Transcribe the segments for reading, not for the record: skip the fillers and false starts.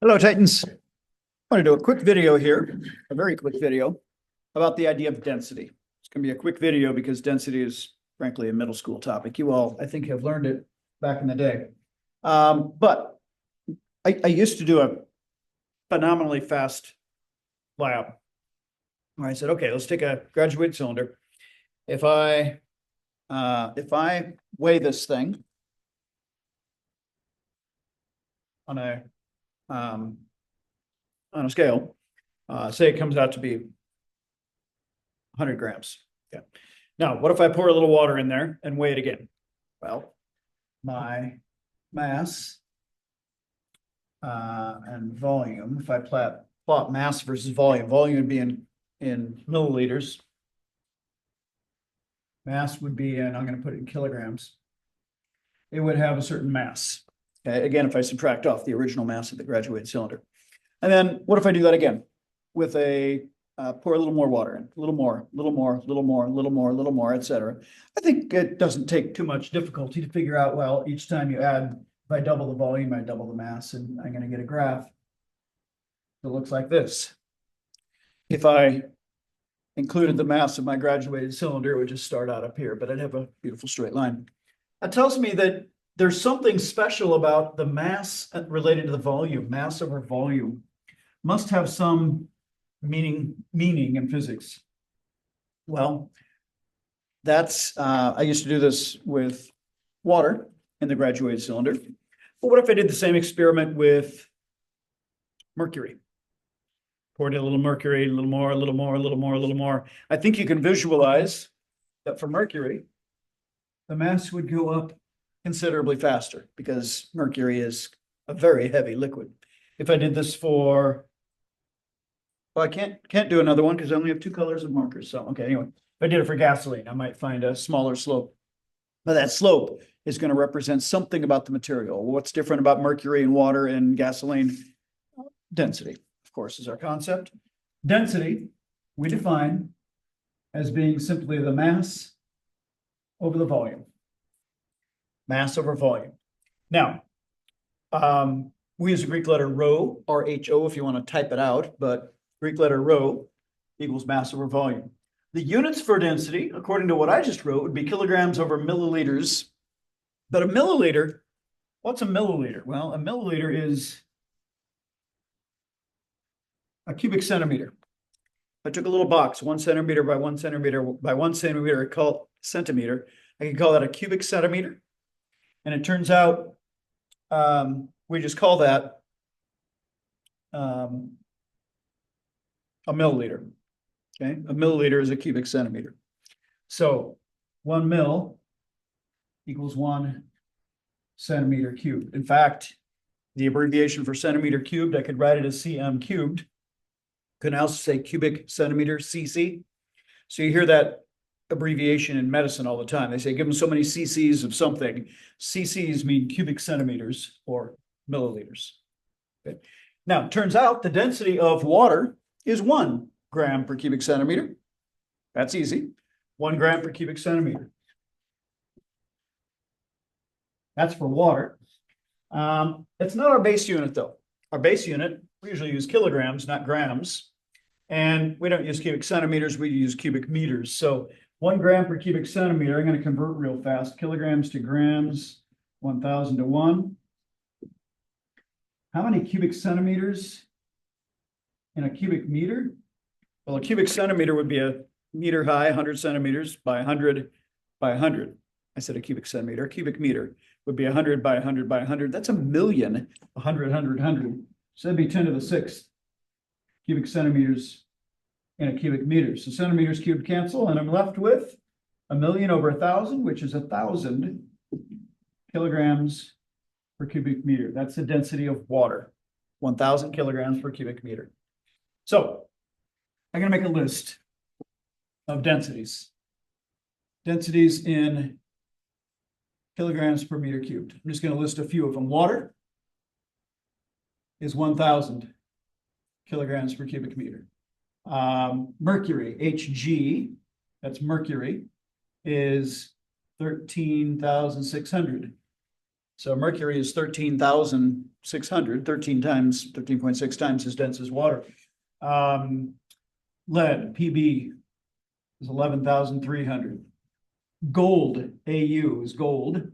Hello, Titans. I want to do a quick video here, a very quick video about the idea of density. It's going to be a quick video because density is frankly a middle school topic. You all, I think, have learned it back in the day. But I used to do a phenomenally fast lab where I said, okay, let's take a graduated cylinder. If I weigh this thing on a scale, say it comes out to be 100 grams. Yeah. Now, what if I pour a little water in there and weigh it again? Well, my mass and volume, if I plot mass versus volume, volume would be in milliliters. Mass would be in, I'm going to put it in kilograms. It would have a certain mass. Okay, again, if I subtract off the original mass of the graduated cylinder. And then what if I do that again with pour a little more water in, a little more, et cetera. I think it doesn't take too much difficulty to figure out, well, each time you add, if I double the volume, I double the mass, and I'm going to get a graph that looks like this. If I included the mass of my graduated cylinder, it would just start out up here, but I'd have a beautiful straight line. That tells me that there's something special about the mass related to the volume. Mass over volume must have some meaning in physics. Well, that's I used to do this with water in the graduated cylinder. But what if I did the same experiment with mercury? Poured in a little mercury, a little more, a little more, a little more, a little more. I think you can visualize that for mercury, the mass would go up considerably faster because mercury is a very heavy liquid. If I did this for, well, I can't do another one because I only have two colors of markers. So, okay, anyway, if I did it for gasoline, I might find a smaller slope. But that slope is going to represent something about the material. What's different about mercury and water and gasoline? Density, of course, is our concept. Density, we define as being simply the mass over the volume. Mass over volume. Now, we use the Greek letter rho, R-H-O, if you want to type it out, but Greek letter rho equals mass over volume. The units for density, according to what I just wrote, would be kilograms over milliliters. But a milliliter, what's a milliliter? Well, a milliliter is a cubic centimeter. I took a little box, 1 centimeter by 1 centimeter by 1 centimeter, I call it centimeter. I can call that a cubic centimeter. And it turns out we just call that a milliliter. Okay, a milliliter is a cubic centimeter. So 1 mil equals 1 centimeter cubed. In fact, the abbreviation for centimeter cubed, I could write it as cm cubed. Could also say cubic centimeter, cc. So you hear that abbreviation in medicine all the time. They say give them so many cc's of something. Cc's mean cubic centimeters or milliliters. Okay. Now, it turns out the density of water is 1 gram per cubic centimeter. That's easy. 1 gram per cubic centimeter. That's for water. It's not our base unit, though. Our base unit, we usually use kilograms, not grams. And we don't use cubic centimeters, we use cubic meters. So 1 gram per cubic centimeter, I'm going to convert real fast. Kilograms to grams, 1,000 to 1. How many cubic centimeters in a cubic meter? Well, a cubic centimeter would be a meter high, 100 centimeters by 100 by 100. I said a cubic centimeter. A cubic meter would be 100 by 100 by 100. That's a million, 100, 100, 100. So that'd be 10 to the 6th cubic centimeters in a cubic meter. So centimeters cubed cancel, and I'm left with a million over 1,000, which is 1,000 kilograms per cubic meter. That's the density of water, 1,000 kilograms per cubic meter. So I'm going to make a list of densities. Densities in kilograms per meter cubed. I'm just going to list a few of them. Water is 1,000 kilograms per cubic meter. Mercury, Hg, that's mercury, is 13,600 So mercury is 13,600, 13.6 times as dense as water. Lead, Pb, is 11,300. Gold, Au is gold,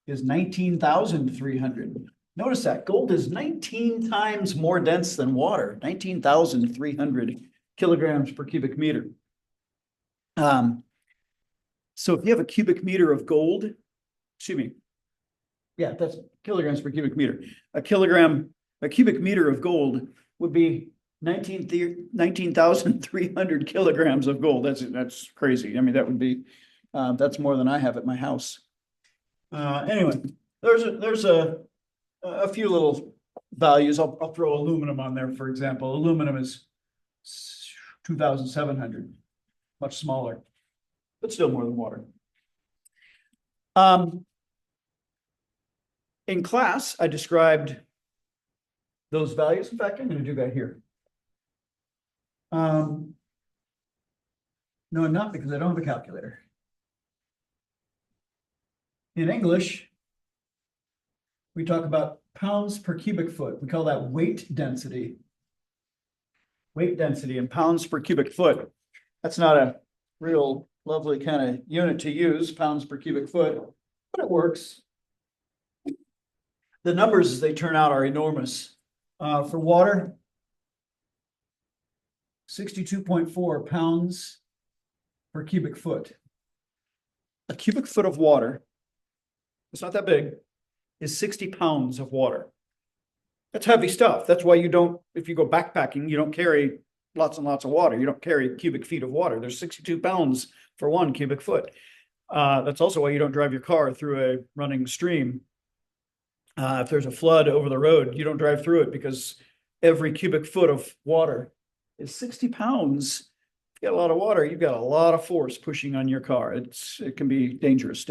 is 19,300. Notice that gold is 19 times more dense than water, 19,300 kilograms per cubic meter. So if you have a cubic meter of gold, excuse me, yeah, that's kilograms per cubic meter. A cubic meter of gold would be 19,300 kilograms of gold. That's crazy. I mean, that would be, that's more than I have at my house. Anyway, there's a few little values. I'll throw aluminum on there, for example. Aluminum is 2,700, much smaller, but still more than water. In class, I described those values. In fact, I'm going to do that here. No, I'm not, because I don't have a calculator. In English, we talk about pounds per cubic foot. We call that weight density. Weight density in pounds per cubic foot. That's not a real lovely kind of unit to use, pounds per cubic foot, but it works. The numbers as they turn out are enormous. For water, 62.4 pounds per cubic foot. A cubic foot of water, it's not that big, is 60 pounds of water. That's heavy stuff. That's why you don't, if you go backpacking, you don't carry lots and lots of water. You don't carry cubic feet of water. There's 62 pounds for 1 cubic foot. That's also why you don't drive your car through a running stream. If there's a flood over the road, you don't drive through it, because every cubic foot of water is 60 pounds. If you got a lot of water, you've got a lot of force pushing on your car. It can be dangerous.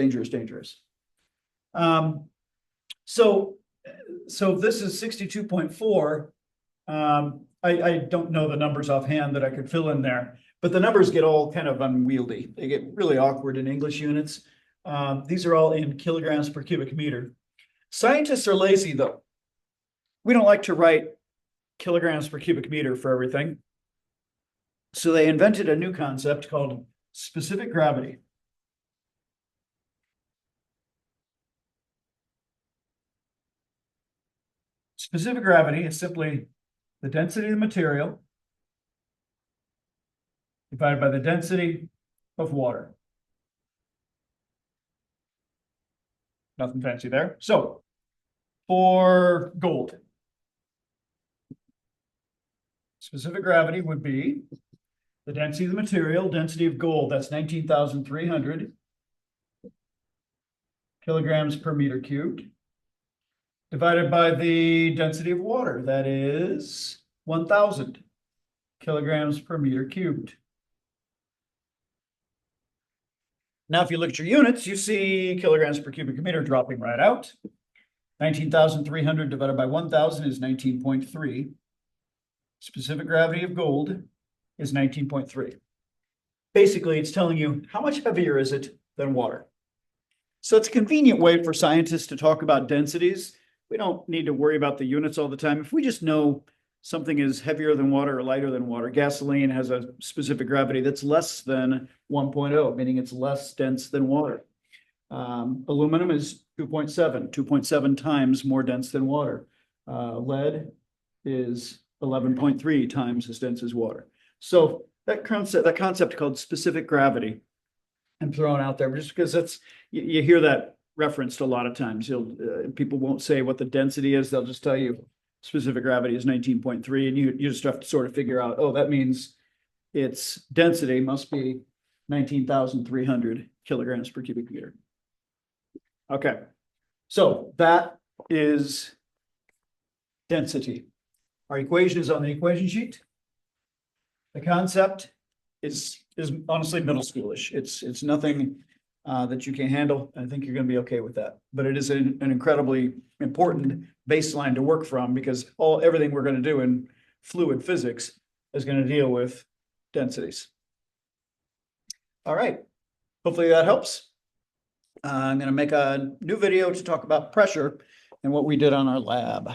So this is 62.4. I don't know the numbers offhand that I could fill in there, but the numbers get all kind of unwieldy. They get really awkward in English units. These are all in kilograms per cubic meter. Scientists are lazy, though. We don't like to write kilograms per cubic meter for everything. So they invented a new concept called specific gravity. Specific gravity is simply the density of the material divided by the density of water. Nothing fancy there. So for gold, specific gravity would be the density of the material, density of gold, that's 19,300 kilograms per meter cubed, divided by the density of water, that is 1,000 kilograms per meter cubed. Now, if you look at your units, you see kilograms per cubic meter dropping right out. 19,300 divided by 1,000 is 19.3. Specific gravity of gold is 19.3. Basically, it's telling you how much heavier is it than water. So it's a convenient way for scientists to talk about densities. We don't need to worry about the units all the time. If we just know something is heavier than water or lighter than water, gasoline has a specific gravity that's less than 1.0, meaning it's less dense than water. Aluminum is 2.7 times more dense than water. Lead is 11.3 times as dense as water. So that concept called specific gravity, I'm throwing out there just because that's, you hear that referenced a lot of times. People won't say what the density is. They'll just tell you specific gravity is 19.3, and you just have to sort of figure out, oh, that means its density must be 19,300 kilograms per cubic meter. Okay, so that is density. Our equation is on the equation sheet. The concept is honestly middle schoolish. It's nothing that you can handle. I think you're going to be okay with that. But it is an incredibly important baseline to work from, because everything we're going to do in fluid physics is going to deal with densities. All right. Hopefully that helps. I'm gonna make a new video to talk about pressure and what we did on our lab.